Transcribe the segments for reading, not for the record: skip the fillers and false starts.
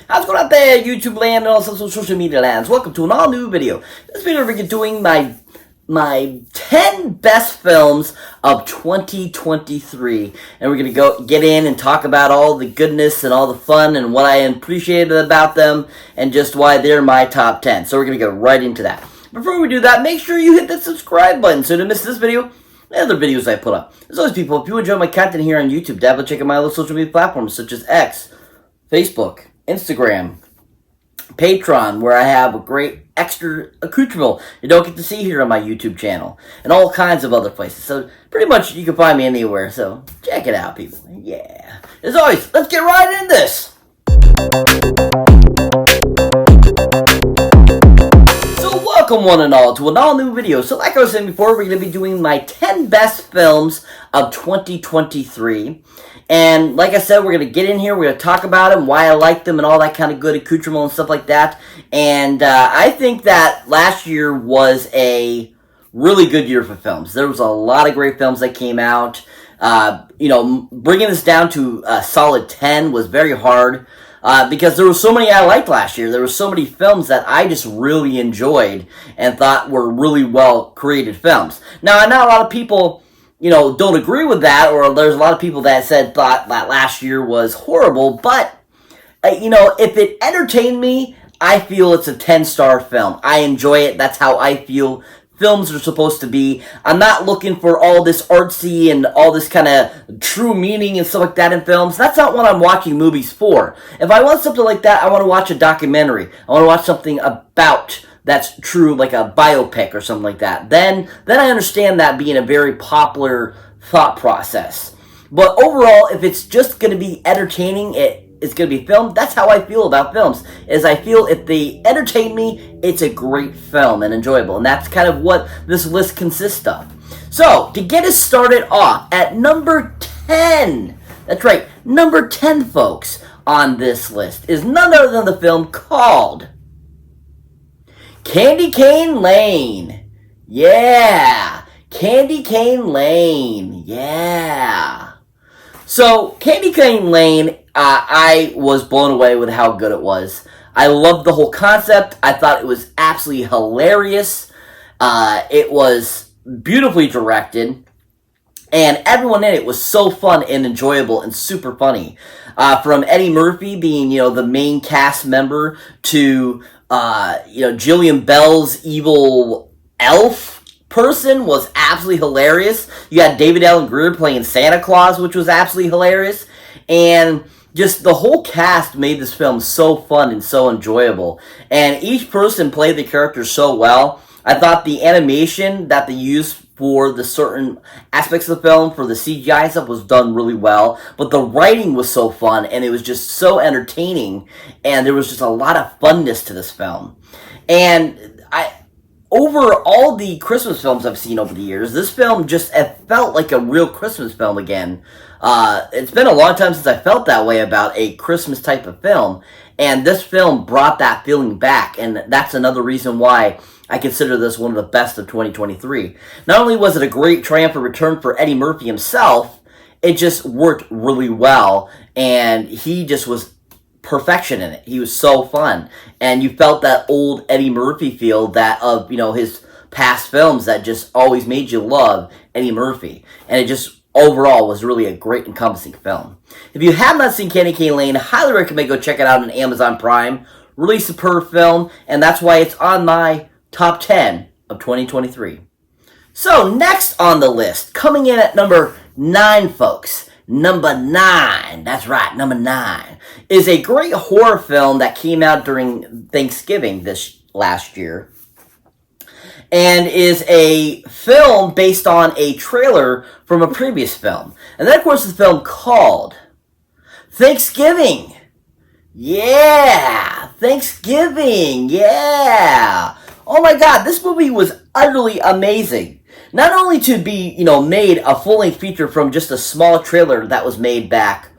How's it going out there, YouTube land and also social media lands? Welcome to an all new video. This video we're doing my 10 best films of 2023, and we're gonna get in and talk about all the goodness and all the fun and what I appreciated about them and just why they're my top 10. So we're gonna go right into that. Before we do that, make sure you hit the subscribe button so you don't miss this video and other videos I put up. As always, people, if you enjoy my content here on YouTube, dabble check out my other social media platforms such as X, Facebook, Instagram, Patreon, where I have a great extra accoutrement you don't get to see here on my YouTube channel, and all kinds of other places. So pretty much you can find me anywhere, so check it out, people. Yeah. As always, let's get right into this. So welcome one and all to an all new video. So like I was saying before, we're going to be doing my 10 best films of 2023. And like I said, we're going to get in here, we're going to talk about them, why I like them, and all that kind of good accoutrement and stuff like that. And I think that last year was a really good year for films. There was a lot of great films that came out. Bringing this down to a solid 10 was very hard because there were so many I liked last year. There were so many films that I just really enjoyed and thought were really well created films. Now, I know a lot of people don't agree with that, or there's a lot of people that thought that last year was horrible, but, if it entertained me, I feel it's a 10-star film. I enjoy it. That's how I feel films are supposed to be. I'm not looking for all this artsy and all this kind of true meaning and stuff like that in films. That's not what I'm watching movies for. If I want something like that, I want to watch a documentary. I want to watch something about that's true, like a biopic or something like that. Then I understand that being a very popular thought process. But overall, if it's just going to be entertaining, it's going to be filmed. That's how I feel about films, is I feel if they entertain me, it's a great film and enjoyable. And that's kind of what this list consists of. So, to get us started off, at number 10, that's right, number 10, folks, on this list is none other than the film called Candy Cane Lane. Yeah. Candy Cane Lane. Yeah. So, Candy Cane Lane, I was blown away with how good it was. I loved the whole concept. I thought it was absolutely hilarious. It was beautifully directed. And everyone in it was so fun and enjoyable and super funny. From Eddie Murphy being, the main cast member to Jillian Bell's evil elf person was absolutely hilarious. You had David Allen Greer playing Santa Claus, which was absolutely hilarious. And just the whole cast made this film so fun and so enjoyable. And each person played the character so well. I thought the animation that they used for the certain aspects of the film, for the CGI stuff, was done really well. But the writing was so fun, and it was just so entertaining, and there was just a lot of funness to this film. And over all the Christmas films I've seen over the years, this film it felt like a real Christmas film again. It's been a long time since I felt that way about a Christmas type of film, and this film brought that feeling back, and that's another reason why I consider this one of the best of 2023. Not only was it a great triumphant return for Eddie Murphy himself, it just worked really well, and he just was perfection in it. He was so fun, and you felt that old Eddie Murphy feel that of, his past films that just always made you love Eddie Murphy, and it just overall was really a great encompassing film. If you have not seen Candy Cane Lane, I highly recommend go check it out on Amazon Prime. Really superb film, and that's why it's on my top 10 of 2023. So, next on the list, coming in at number 9, folks. Number 9, that's right, number 9, is a great horror film that came out during Thanksgiving this last year. And is a film based on a trailer from a previous film. And that, of course, is the film called Thanksgiving. Yeah! Thanksgiving! Yeah! Oh my god, this movie was utterly amazing. Not only to be, made a full-length feature from just a small trailer that was made back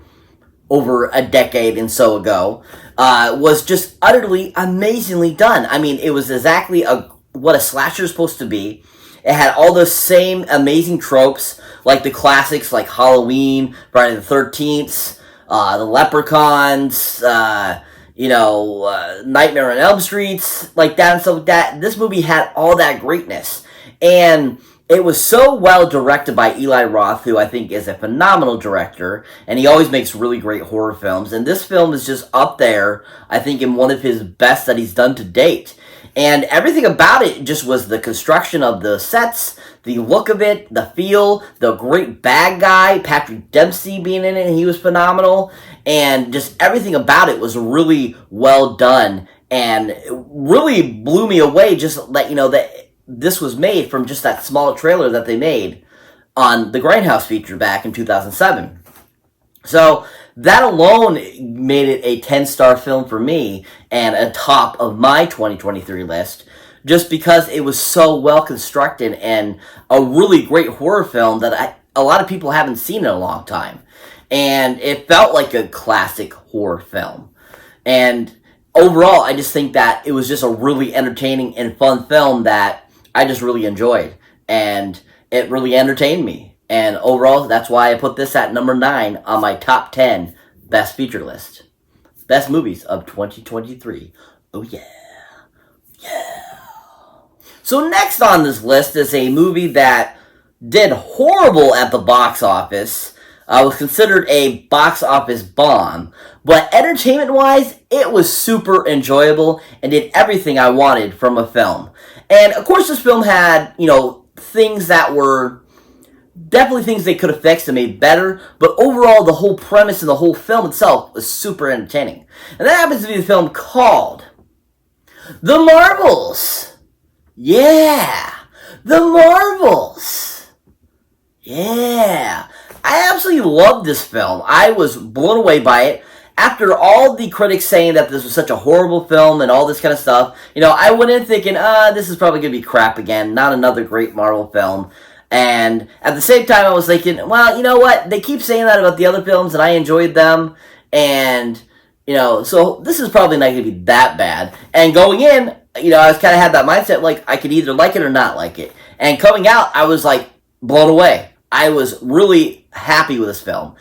over a decade and so ago, was just utterly amazingly done. I mean, it was exactly what a slasher is supposed to be. It had all those same amazing tropes, like the classics like Halloween, Friday the 13th, the Leprechauns, Nightmare on Elm Street, like that and stuff like that. This movie had all that greatness. And it was so well directed by Eli Roth, who I think is a phenomenal director, and he always makes really great horror films. And this film is just up there, I think, in one of his best that he's done to date. And everything about it just was the construction of the sets, the look of it, the feel, the great bad guy, Patrick Dempsey being in it, and he was phenomenal. And just everything about it was really well done, and it really blew me away just that, that this was made from just that small trailer that they made on the Grindhouse feature back in 2007. So that alone made it a 10-star film for me and a top of my 2023 list, just because it was so well constructed and a really great horror film that a lot of people haven't seen in a long time. And it felt like a classic horror film. And overall, I just think that it was just a really entertaining and fun film that I just really enjoyed, and it really entertained me. And overall, that's why I put this at number 9 on my top 10 best feature list. Best movies of 2023. Oh yeah. Yeah. So next on this list is a movie that did horrible at the box office. Was considered a box office bomb, but entertainment-wise, it was super enjoyable and did everything I wanted from a film. And of course, this film had, things that were definitely things they could have fixed and made better, but overall, the whole premise and the whole film itself was super entertaining. And that happens to be the film called The Marvels. Yeah, The Marvels. Yeah. I absolutely loved this film. I was blown away by it. After all the critics saying that this was such a horrible film and all this kind of stuff, I went in thinking, this is probably going to be crap again, not another great Marvel film. And at the same time, I was thinking, well, you know what? They keep saying that about the other films, and I enjoyed them. And, so this is probably not going to be that bad. And going in, I was kind of had that mindset, like, I could either like it or not like it. And coming out, I was, blown away. I was really happy with this film.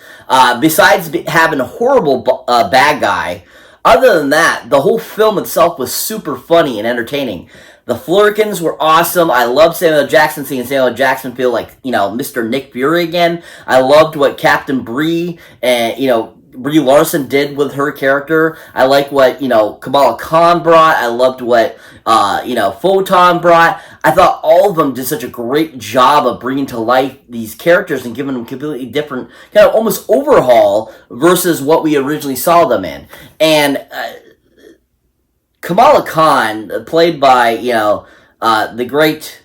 Besides having a horrible bad guy, other than that, the whole film itself was super funny and entertaining. The Flurkins were awesome. I loved Samuel Jackson, seeing Samuel Jackson feel like, Mr. Nick Fury again. I loved what Captain Brie and, Brie Larson did with her character. I like what, Kamala Khan brought. I loved what, Photon brought. I thought all of them did such a great job of bringing to life these characters and giving them completely different, kind of almost overhaul versus what we originally saw them in. And Kamala Khan, played by, the great,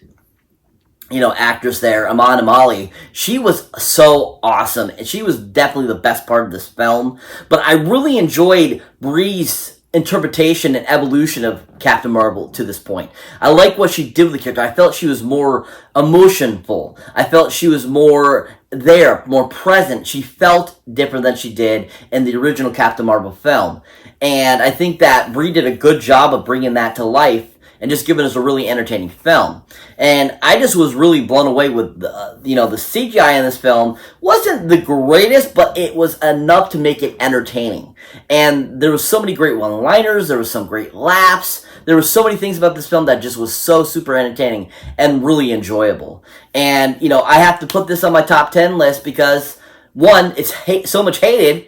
actress there, Aman Amali, she was so awesome, and she was definitely the best part of this film. But I really enjoyed Brie's interpretation and evolution of Captain Marvel to this point. I like what she did with the character. I felt she was more emotionful. I felt she was more there, more present. She felt different than she did in the original Captain Marvel film. And I think that Brie did a good job of bringing that to life and just giving us a really entertaining film. And I just was really blown away with the CGI in this film wasn't the greatest, but it was enough to make it entertaining. And there was so many great one-liners, there was some great laughs, there were so many things about this film that just was so super entertaining and really enjoyable. And, I have to put this on my top 10 list because, one, it's so much hated,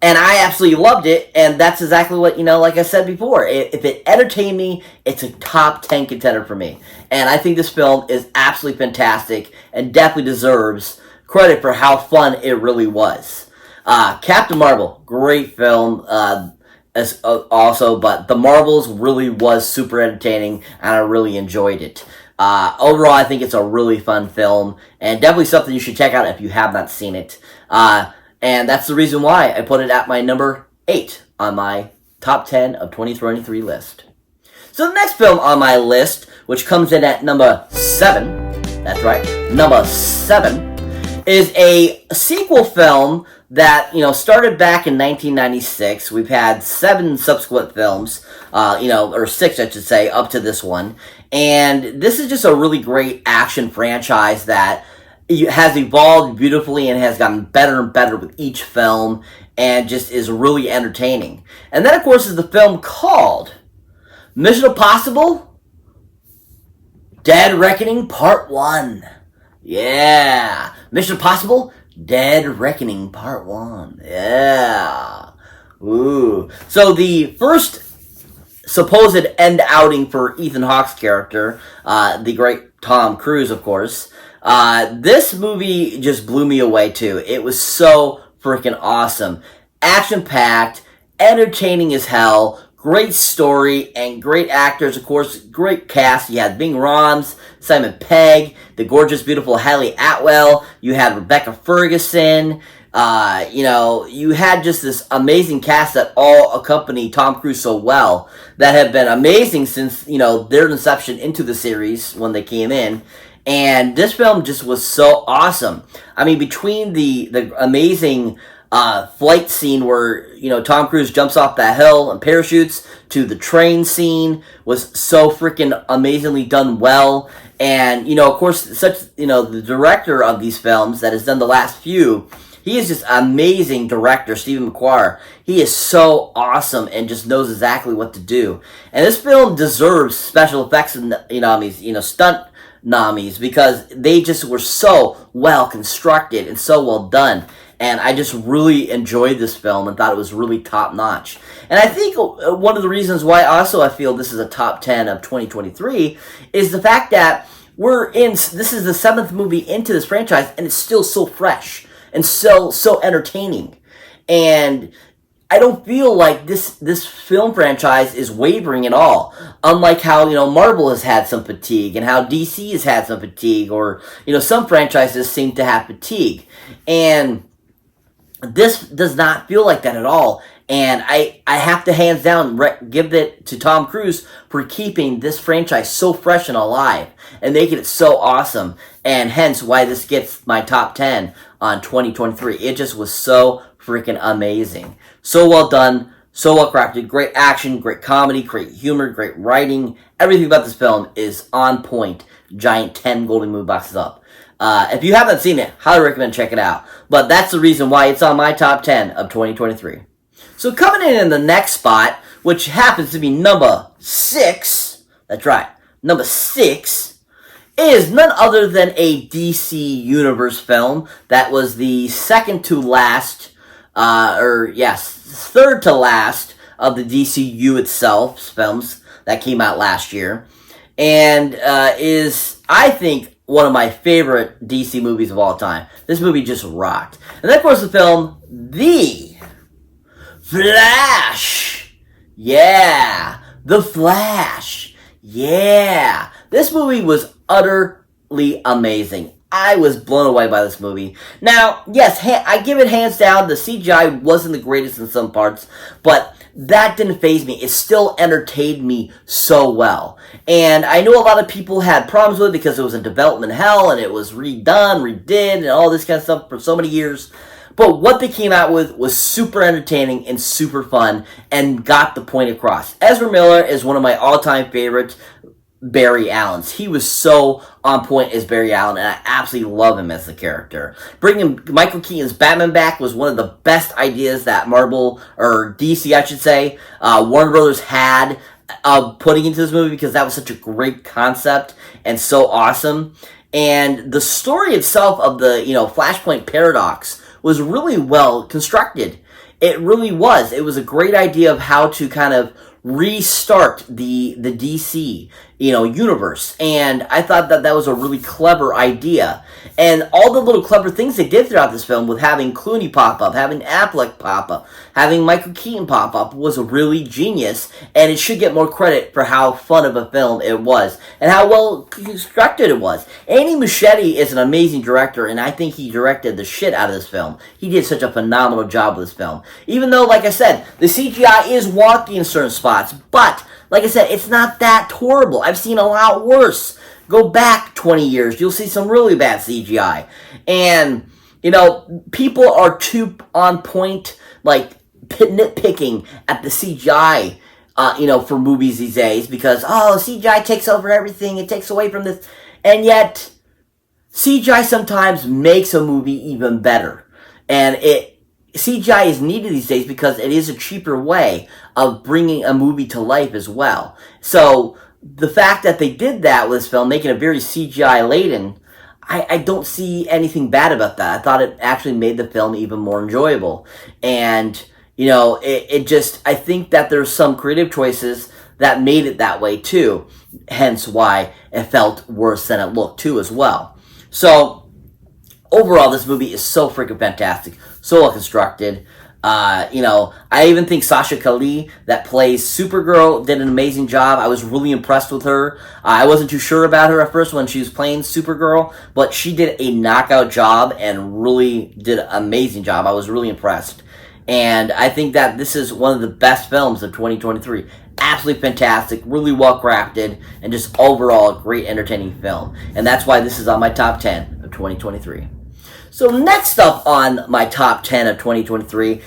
and I absolutely loved it, and that's exactly what, like I said before. If it entertained me, it's a top 10 contender for me. And I think this film is absolutely fantastic and definitely deserves credit for how fun it really was. Captain Marvel, great film also, but The Marvels really was super entertaining, and I really enjoyed it. Overall, I think it's a really fun film, and definitely something you should check out if you have not seen it. And that's the reason why I put it at my number 8 on my top 10 of 2023 list. So the next film on my list, which comes in at number 7, that's right, number 7, is a sequel film that, started back in 1996. We've had 7 subsequent films, or 6, I should say, up to this one. And this is just a really great action franchise that it has evolved beautifully and has gotten better and better with each film, and just is really entertaining. And then, of course, is the film called Mission Impossible Dead Reckoning Part 1. Yeah. Mission Impossible Dead Reckoning Part 1. Yeah. Ooh. So the first supposed end outing for Ethan Hawke's character, the great Tom Cruise, of course, this movie just blew me away too. It was so freaking awesome. Action-packed, entertaining as hell, great story, and great actors, of course, great cast. You had Bing Rhames, Simon Pegg, the gorgeous, beautiful Hayley Atwell. You had Rebecca Ferguson. You had just this amazing cast that all accompany Tom Cruise so well, that have been amazing since, their inception into the series when they came in. And this film just was so awesome. I mean, between the amazing flight scene where, Tom Cruise jumps off that hill and parachutes, to the train scene, was so freaking amazingly done well. And, of course, the director of these films that has done the last few, he is just an amazing director, Stephen McQuarrie. He is so awesome and just knows exactly what to do. And this film deserves special effects nominees, stunt nominees, because they just were so well constructed and so well done. And I just really enjoyed this film and thought it was really top notch. And I think one of the reasons why also I feel this is a top 10 of 2023 is the fact that this is the 7th movie into this franchise, and it's still so fresh and so entertaining. And I don't feel like this film franchise is wavering at all. Unlike how, Marvel has had some fatigue, and how DC has had some fatigue, or, some franchises seem to have fatigue. And this does not feel like that at all. And I have to hands down give it to Tom Cruise for keeping this franchise so fresh and alive and making it so awesome. And hence why this gets my top 10 on 2023. It just was so freaking amazing. So well done, so well crafted, great action, great comedy, great humor, great writing. Everything about this film is on point. Giant 10 golden movie boxes up. If you haven't seen it, highly recommend check it out. But that's the reason why it's on my top 10 of 2023. So coming in the next spot, which happens to be number 6, that's right, number 6, is none other than a DC Universe film that was the third to last of the DCU itself films that came out last year, and is, I think, one of my favorite DC movies of all time. This movie just rocked. And then, of course, the film, The Flash. Yeah. The Flash. Yeah. This movie was utterly amazing. I was blown away by this movie. Now, yes, I give it hands down. The CGI wasn't the greatest in some parts, but that didn't faze me. It still entertained me so well. And I know a lot of people had problems with it because it was in development hell and it was redid, and all this kind of stuff for so many years. But what they came out with was super entertaining and super fun and got the point across. Ezra Miller is one of my all-time favorites. Barry Allen's. He was so on point as Barry Allen, and I absolutely love him as the character. Bringing Michael Keaton's Batman back was one of the best ideas that Marvel, or DC I should say, Warner Brothers had putting into this movie, because that was such a great concept and so awesome. And the story itself of the, Flashpoint paradox was really well constructed. It really was. It was a great idea of how to kind of restart the DC, universe. And I thought that was a really clever idea. And all the little clever things they did throughout this film, with having Clooney pop up, having Affleck pop up, having Michael Keaton pop up, was really genius. And it should get more credit for how fun of a film it was and how well constructed it was. Andy Muschietti is an amazing director, and I think he directed the shit out of this film. He did such a phenomenal job with this film. Even though, like I said, the CGI is wonky in certain spots, but like I said, it's not that horrible. I've seen a lot worse. Go back 20 years, you'll see some really bad CGI. And, people are too on point, like, nitpicking at the CGI, for movies these days, because, CGI takes over everything, it takes away from this. And yet, CGI sometimes makes a movie even better. And CGI is needed these days because it is a cheaper way of bringing a movie to life as well. So the fact that they did that with this film, making it very CGI laden, I don't see anything bad about that. I thought it actually made the film even more enjoyable. And, I think that there's some creative choices that made it that way too. Hence why it felt worse than it looked too as well. So, overall, this movie is so freaking fantastic. So well constructed. I even think Sasha Calle, that plays Supergirl, did an amazing job. I was really impressed with her. I wasn't too sure about her at first when she was playing Supergirl, but she did a knockout job and really did an amazing job. I was really impressed. And I think that this is one of the best films of 2023. Absolutely fantastic, really well crafted, and just overall a great entertaining film. And that's why this is on my top 10 of 2023. So next up on my top 10 of 2023,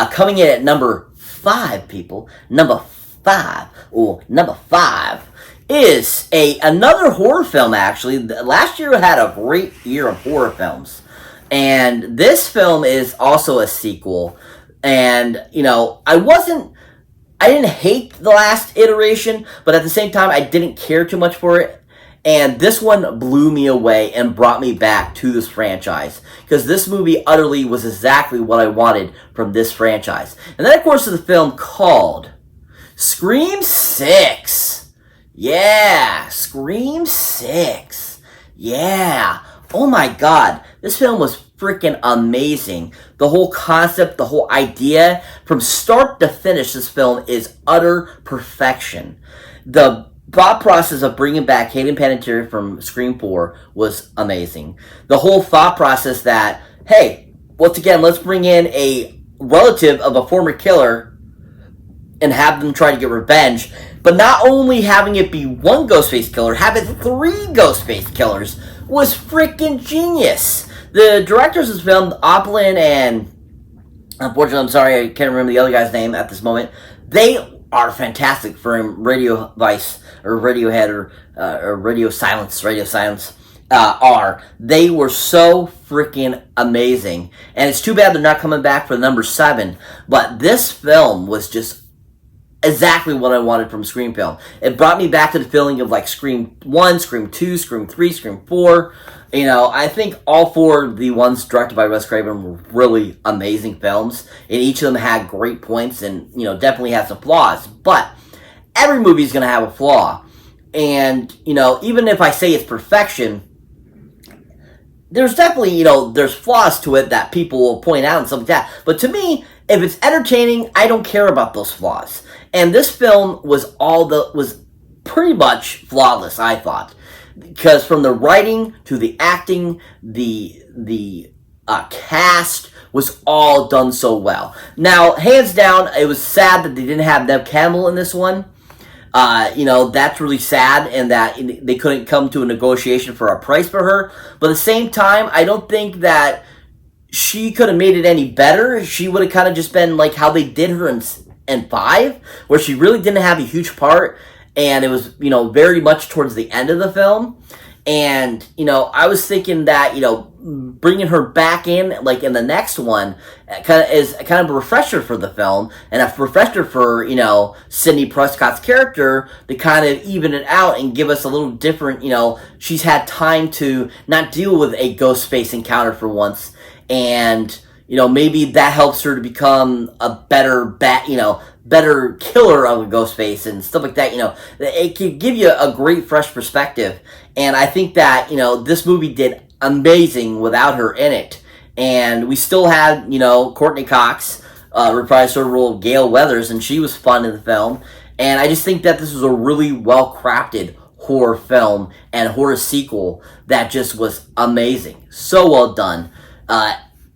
coming in at number 5, people. Number 5 is another horror film, actually. Last year had a great year of horror films. And this film is also a sequel. And, I didn't hate the last iteration, but at the same time, I didn't care too much for it. And this one blew me away and brought me back to this franchise. Because this movie utterly was exactly what I wanted from this franchise. And that, of course, is the film called Scream 6. Yeah, Scream 6. Yeah. Oh my god. This film was freaking amazing. The whole concept, the whole idea, from start to finish, this film is utter perfection. The thought process of bringing back Hayden Panettiere from Scream 4 was amazing. The whole thought process that, hey, once again, let's bring in a relative of a former killer and have them try to get revenge, but not only having it be one Ghostface killer, have it 3 Ghostface killers was freaking genius. The directors of this film, Oppenheimer and, unfortunately, I'm sorry, I can't remember the other guy's name at this moment, they are fantastic from Radio Vice, or Radiohead, or Radio Silence, they were so freaking amazing. And it's too bad they're not coming back for number 7, but this film was just exactly what I wanted from Scream film. It brought me back to the feeling of like Scream 1, Scream 2, Scream 3, Scream 4. I think all 4 of the ones directed by Wes Craven were really amazing films. And each of them had great points and, definitely had some flaws. But every movie is going to have a flaw. And, even if I say it's perfection, there's definitely, there's flaws to it that people will point out and stuff like that. But to me, if it's entertaining, I don't care about those flaws. And this film was pretty much flawless, I thought. Because from the writing to the acting, the cast was all done so well. Now, hands down, it was sad that they didn't have Neve Campbell in this one. That's really sad, and that they couldn't come to a negotiation for a price for her. But at the same time, I don't think that she could have made it any better. She would have kind of just been like how they did her in 5, where she really didn't have a huge part, and it was, very much towards the end of the film. And, I was thinking that, bringing her back in, like in the next one, is kind of a refresher for the film, and a refresher for, Sidney Prescott's character to kind of even it out and give us a little different, she's had time to not deal with a ghost face encounter for once, and, maybe that helps her to become a better better killer of a ghost face and stuff like that. It can give you a great fresh perspective. And I think that, this movie did amazing without her in it. And we still had, Courtney Cox reprised her role of Gale Weathers, and she was fun in the film. And I just think that this was a really well-crafted horror film and horror sequel that just was amazing. So well done.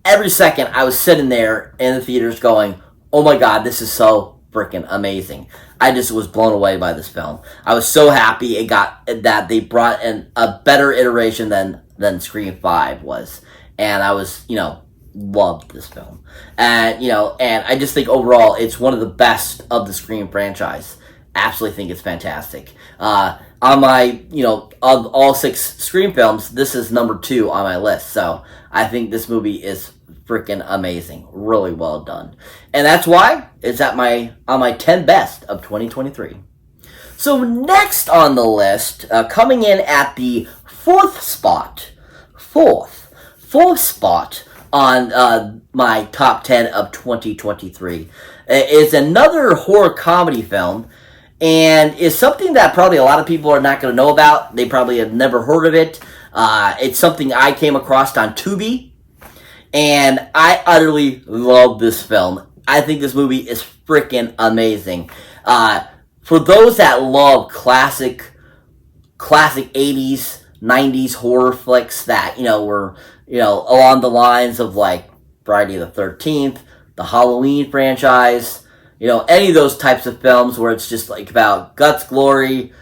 Every second I was sitting there in the theaters going, oh my god, this is so freaking amazing. I just was blown away by this film. I was so happy that they brought in a better iteration than Scream 5 was. And I was, loved this film. And, and I just think overall it's one of the best of the Scream franchise. Absolutely think it's fantastic. on my, of all 6 Scream films, this is number 2 on my list. So I think this movie is freaking amazing. Really well done. And that's why it's on my 10 best of 2023. So next on the list, coming in at the 4th spot, fourth spot on my top 10 of 2023 is another horror comedy film, and is something that probably a lot of people are not going to know about. They probably have never heard of it. It's something I came across on Tubi, and I utterly love this film. I think this movie is freaking amazing. For those that love classic 80s, 90s horror flicks that, were, along the lines of like Friday the 13th, the Halloween franchise, any of those types of films where it's just like about guts, glory,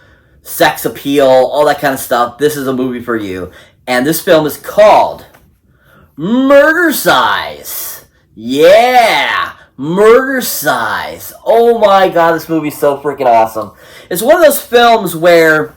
sex appeal, all that kind of stuff, this is a movie for you. And this film is called Murder Size. Yeah! Murder Size. Oh my god, this movie's so freaking awesome. It's one of those films where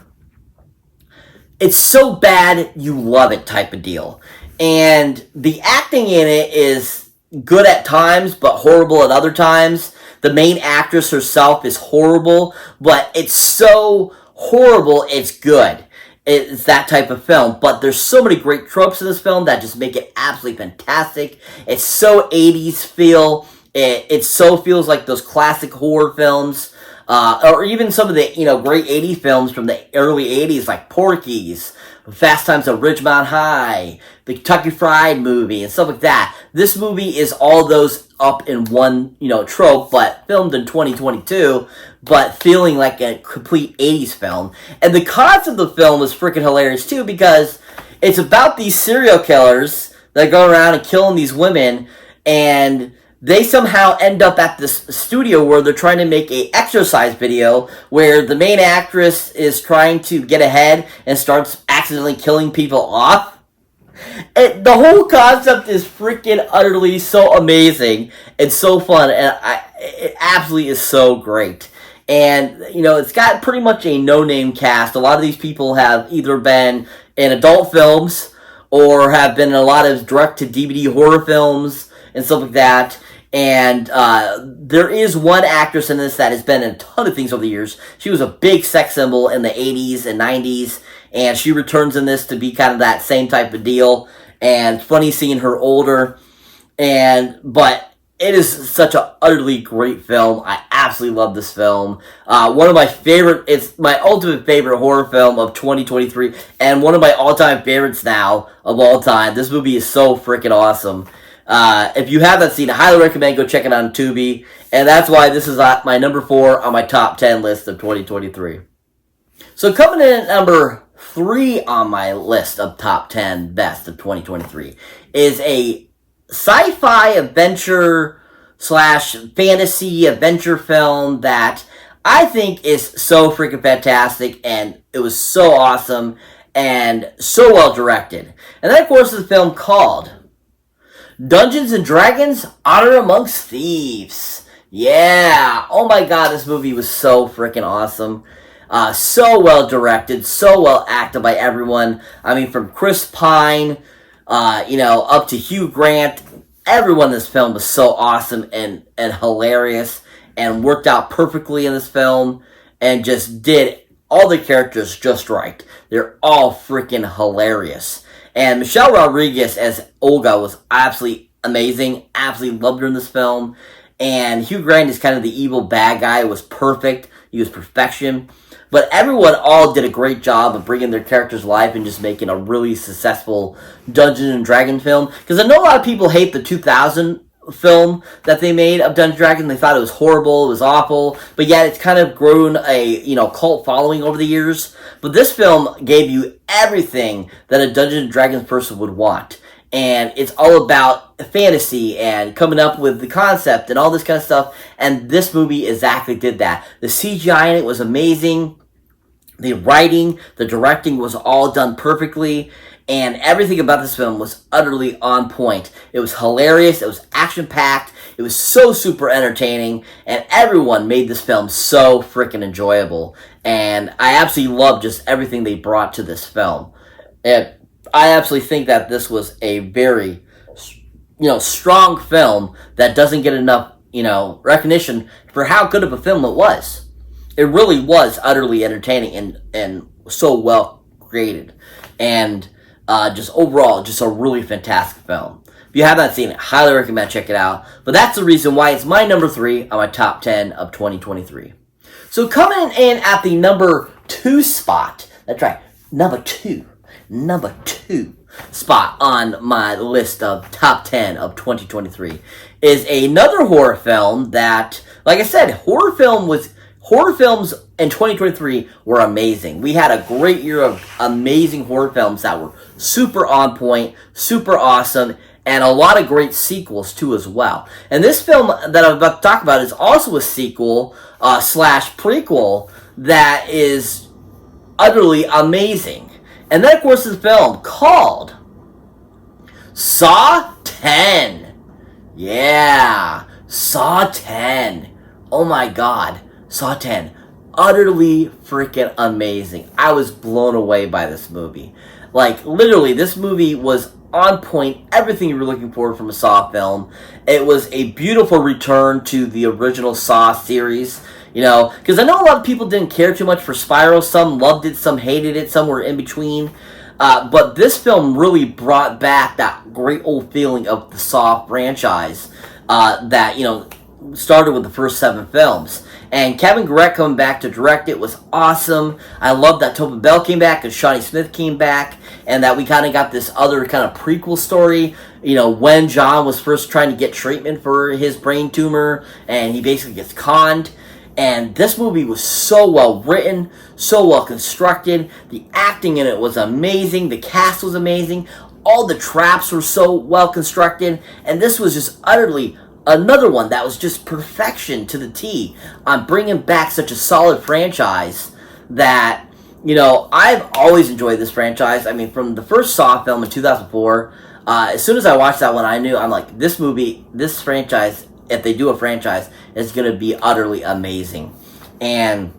it's so bad you love it type of deal. And the acting in it is good at times, but horrible at other times. The main actress herself is horrible, but it's so horrible it's good. It's that type of film, but there's so many great tropes in this film that just make it absolutely fantastic. It's so 80s feel. It so feels like those classic horror films, or even some of the great 80s films from the early 80s, like Porky's, Fast Times at Ridgemont High, the Kentucky Fried Movie, and stuff like that. This movie is all those up in one trope, but filmed in 2022, but feeling like a complete 80s film. And the concept of the film is freaking hilarious too, because it's about these serial killers that go around and killing these women, and they somehow end up at this studio where they're trying to make a exercise video where the main actress is trying to get ahead and starts accidentally killing people off. The whole concept is freaking utterly so amazing and so fun, and it absolutely is so great. And, it's got pretty much a no-name cast. A lot of these people have either been in adult films or have been in a lot of direct-to-DVD horror films and stuff like that. And there is one actress in this that has been in a ton of things over the years. She was a big sex symbol in the 80s and 90s, and she returns in this to be kind of that same type of deal. And funny seeing her older, but it is such an utterly great film. I absolutely love this film. One of my favorite, it's my ultimate favorite horror film of 2023, and one of my all-time favorites now of all time. This movie is so freaking awesome. If you haven't seen it, I highly recommend go check it out on Tubi. And that's why this is my number 4 on my top 10 list of 2023. So coming in at number 3 on my list of top 10 best of 2023 is a sci-fi adventure / fantasy adventure film that I think is so freaking fantastic, and it was so awesome and so well directed. And that, of course, is a film called Dungeons and Dragons: Honor Amongst Thieves. Yeah. Oh my god, this movie was so freaking awesome. So well directed, so well acted by everyone. I mean, from Chris Pine, up to Hugh Grant. Everyone in this film was so awesome and hilarious and worked out perfectly in this film and just did all the characters just right. They're all freaking hilarious. And Michelle Rodriguez as Olga was absolutely amazing. Absolutely loved her in this film. And Hugh Grant is kind of the evil bad guy. It was perfect. He was perfection. But everyone all did a great job of bringing their characters to life and just making a really successful Dungeons and Dragons film. Because I know a lot of people hate the 2000 film that they made of Dungeons and Dragons. They thought it was horrible, it was awful. But yet it's kind of grown a cult following over the years. But this film gave you everything that a Dungeons and Dragons person would want. And it's all about fantasy and coming up with the concept and all this kind of stuff. And this movie exactly did that. The CGI in it was amazing. The writing, the directing was all done perfectly. And everything about this film was utterly on point. It was hilarious. It was action-packed. It was so super entertaining, and everyone made this film so freaking enjoyable. And I absolutely love just everything they brought to this film. And I absolutely think that this was a very, strong film that doesn't get enough, recognition for how good of a film it was. It really was utterly entertaining and so well created. And just overall, just a really fantastic film. If you have not seen it, highly recommend check it out. But that's the reason why it's my number 3 on my top 10 of 2023. So coming in at the number 2 spot, that's right, number two spot on my list of top 10 of 2023 is another horror film that, like I said, horror films in 2023 were amazing. We had a great year of amazing horror films that were super on point, super awesome, and a lot of great sequels too as well. And this film that I'm about to talk about is also a sequel slash prequel that is utterly amazing. And that, of course, is a film called Saw 10. Yeah, Saw 10. Oh my god, Saw 10. Utterly freaking amazing. I was blown away by this movie. Like, literally, this movie was on point, everything you were looking for from a Saw film. It was a beautiful return to the original Saw series. Because I know a lot of people didn't care too much for Spiral. Some loved it, some hated it, some were in between. But this film really brought back that great old feeling of the Saw franchise that, started with the first 7 films. And Kevin Garrett coming back to direct it was awesome. I love that Tobin Bell came back and Shawnee Smith came back, and that we kind of got this other kind of prequel story, when John was first trying to get treatment for his brain tumor, and he basically gets conned. And this movie was so well written, so well constructed. The acting in it was amazing. The cast was amazing. All the traps were so well constructed. And this was just utterly another one that was just perfection to the T on bringing back such a solid franchise that, I've always enjoyed this franchise. I mean, from the first Saw film in 2004, as soon as I watched that one, I'm like, this franchise, if they do a franchise, is going to be utterly amazing. And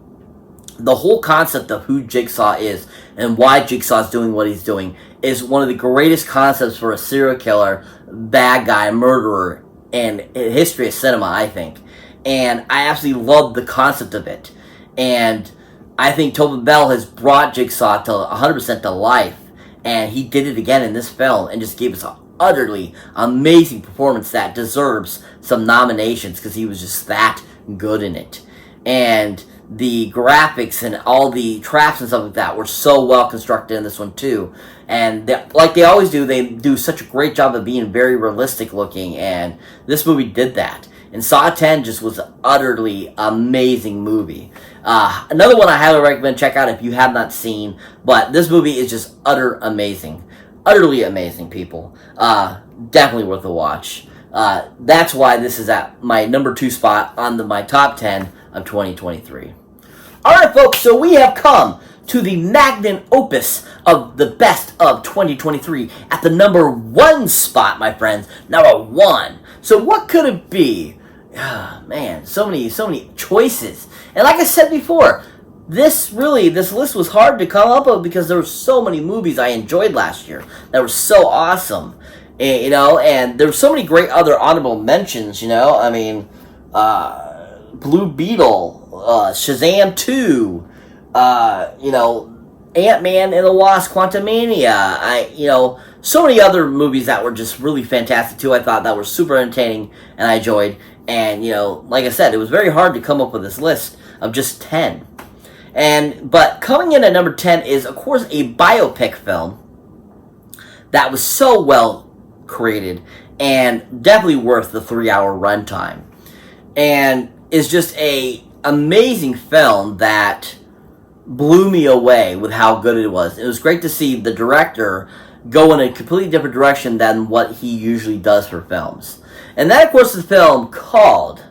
the whole concept of who Jigsaw is and why Jigsaw is doing what he's doing is one of the greatest concepts for a serial killer, bad guy, murderer in history of cinema, I think. And I absolutely love the concept of it. And I think Tobin Bell has brought Jigsaw to 100% to life. And he did it again in this film and just gave us a utterly amazing performance that deserves some nominations because he was just that good in it. And the graphics and all the traps and stuff like that were so well constructed in this one too. And like they always do, they do such a great job of being very realistic looking, and this movie did that. And Saw 10 just was an utterly amazing movie. Another one I highly recommend check out if you have not seen, but this movie is just amazing. Utterly amazing, people. Definitely worth a watch. That's why this is at my number 2 spot on my top 10 of 2023. Alright, folks, so we have come to the magnum opus of the best of 2023 at the number 1 spot, my friends. Number 1. So what could it be? Man, so many choices. And like I said before, this list was hard to come up with because there were so many movies I enjoyed last year that were so awesome. And there were so many great other honorable mentions, I mean, Blue Beetle, Shazam 2, Ant-Man and the Wasp, Quantumania, so many other movies that were just really fantastic too. I thought that were super entertaining and I enjoyed. And, like I said, it was very hard to come up with this list of just 10. But coming in at number 10 is, of course, a biopic film that was so well created and definitely worth the 3-hour runtime. And is just a amazing film that blew me away with how good it was. It was great to see the director go in a completely different direction than what he usually does for films. And that, of course, is a film called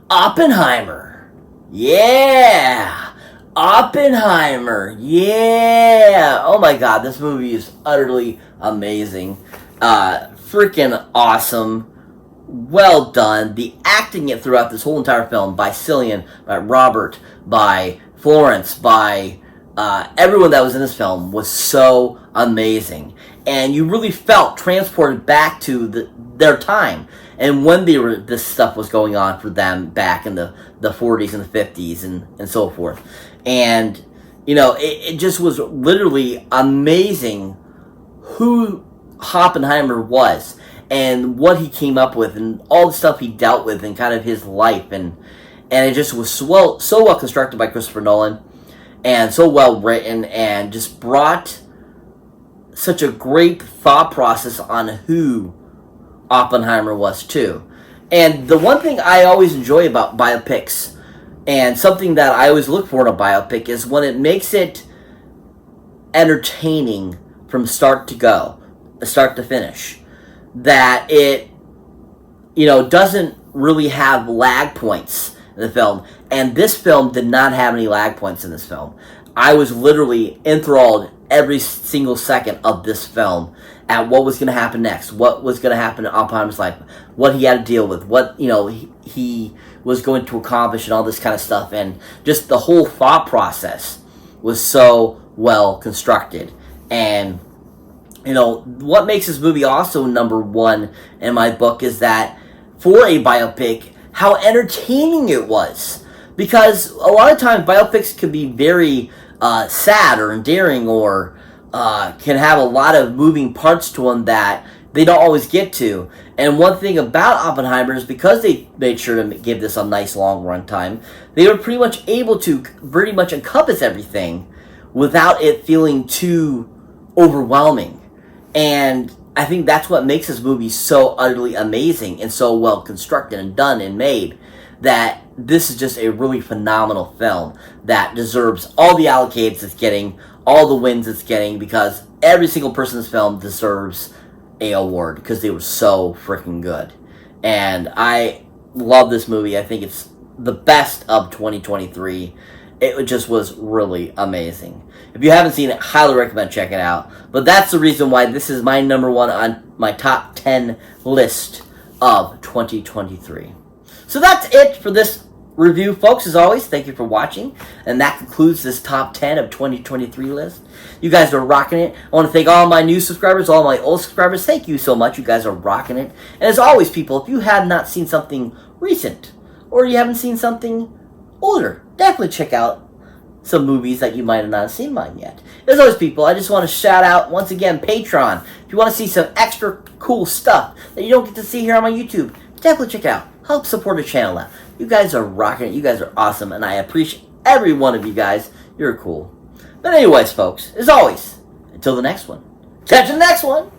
Oppenheimer. Yeah! Oppenheimer. Yeah! Oh my god, this movie is utterly amazing. Freaking awesome. well done. The acting it throughout this whole entire film by Cillian, by Robert, by Florence, by everyone that was in this film was so amazing. And you really felt transported back to their time and when this stuff was going on for them back in the 40s and the 50s and so forth. And, it just was literally amazing who Oppenheimer was and what he came up with and all the stuff he dealt with and kind of his life. And it just was so well constructed by Christopher Nolan and so well written and just brought such a great thought process on who Oppenheimer was too. And the one thing I always enjoy about biopics, and something that I always look for in a biopic, is when it makes it entertaining from start to finish. That it, doesn't really have lag points in the film. And this film did not have any lag points in this film. I was literally enthralled every single second of this film at what was going to happen next, what was going to happen in Oppenheimer's life, what he had to deal with, what he was going to accomplish, and all this kind of stuff, and just the whole thought process was so well constructed. And what makes this movie also number one in my book is that for a biopic, how entertaining it was, because a lot of times biopics can be very sad or endearing or can have a lot of moving parts to them that they don't always get to. And one thing about Oppenheimer is because they made sure to give this a nice long run time, they were pretty much able to pretty much encompass everything without it feeling too overwhelming. And I think that's what makes this movie so utterly amazing and so well constructed and done and made, that this is just a really phenomenal film that deserves all the accolades it's getting, all the wins it's getting, because every single person in this film deserves an award because they were so freaking good. And I love this movie. I think it's the best of 2023. It just was really amazing. If you haven't seen it, highly recommend checking it out. But that's the reason why this is my number one on my top 10 list of 2023. So that's it for this review, folks. As always, thank you for watching. And that concludes this top 10 of 2023 list. You guys are rocking it. I want to thank all my new subscribers, all my old subscribers. Thank you so much. You guys are rocking it. And as always, people, if you have not seen something recent or you haven't seen something older, definitely check out some movies that you might have not seen mine yet. As always, people, I just want to shout out once again Patreon. If you want to see some extra cool stuff that you don't get to see here on my YouTube, definitely check it out. Help support the channel out. You guys are rocking it. You guys are awesome, and I appreciate every one of you guys. You're cool. But anyways, folks, as always, until the next one. Catch you in the next one.